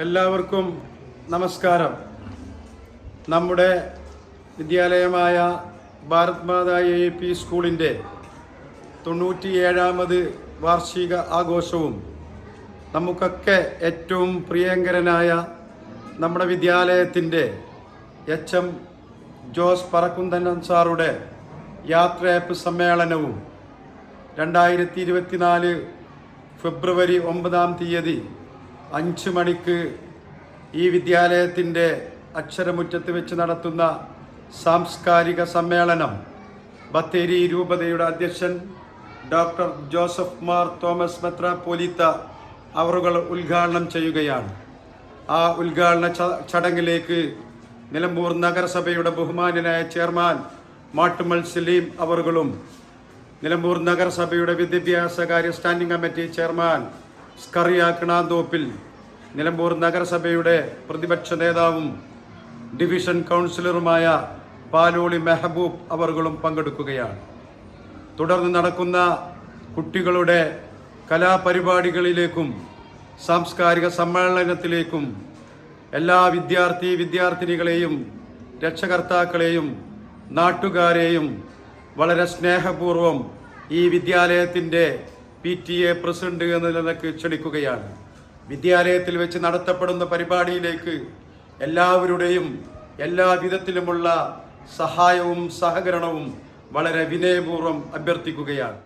എല്ലാവർക്കും നമസ്കാരം. നമ്മുടെ വിദ്യാലയമായ ഭാരത് മാതാ AAP സ്കൂളിൻ്റെ 97ാമത് വാർഷിക ആഘോഷവും നമുക്കൊക്കെ ഏറ്റവും പ്രിയങ്കരനായ നമ്മുടെ വിദ്യാലയത്തിൻ്റെ HM ജോസ് പറക്കുന്നൻ സാറുടെ യാത്രയപ്പ് സമ്മേളനവും 2024 ഫെബ്രുവരി 9-ാം തീയതി 5 മണിക്ക് ഈ വിദ്യാലയത്തിൻ്റെ അക്ഷരമുറ്റത്ത് വെച്ച് നടത്തുന്ന സാംസ്കാരിക സമ്മേളനം ബത്തേരി രൂപതയുടെ അധ്യക്ഷൻ ഡോക്ടർ ജോസഫ് മാർ തോമസ് മെത്രാപ്പോലീത്ത അവറുകൾ ഉദ്ഘാടനം ചെയ്യുകയാണ്. ആ ഉദ്ഘാടന ചടങ്ങിലേക്ക് നിലമ്പൂർ നഗരസഭയുടെ ബഹുമാന്യനായ ചെയർമാൻ മാട്ടുമ്മൽ സലീം അവറുകളും നിലമ്പൂർ നഗരസഭയുടെ വിദ്യാഭ്യാസകാര്യ standing committee chairman Skaria Kinanthoppil, Nilambur നഗരസഭയുടെ പ്രതിപക്ഷ നേതാവും ഡിവിഷൻ കൗൺസിലറുമായ പാലോളി മെഹബൂബ് അവറുകളും പങ്കെടുക്കുകയാണ്. തുടർന്ന് നടക്കുന്ന കുട്ടികളുടെ കലാപരിപാടികളിലേക്കും സാംസ്കാരിക സമ്മേളനത്തിലേക്കും എല്ലാ വിദ്യാർത്ഥിനികളെയും രക്ഷകർത്താക്കളെയും നാട്ടുകാരെയും വളരെ സ്നേഹപൂർവ്വം ഈ വിദ്യാലയത്തിൻ്റെ PTA പ്രസിഡന്റ് എന്ന നിലയ്ക്ക് ക്ഷണിക്കുകയാണ്. വിദ്യാലയത്തിൽ വെച്ച് നടത്തപ്പെടുന്ന പരിപാടിയിലേക്ക് എല്ലാവരുടെയും എല്ലാ വിധത്തിലുമുള്ള സഹായവും സഹകരണവും വളരെ വിനയപൂർവ്വം അഭ്യർത്ഥിക്കുകയാണ്.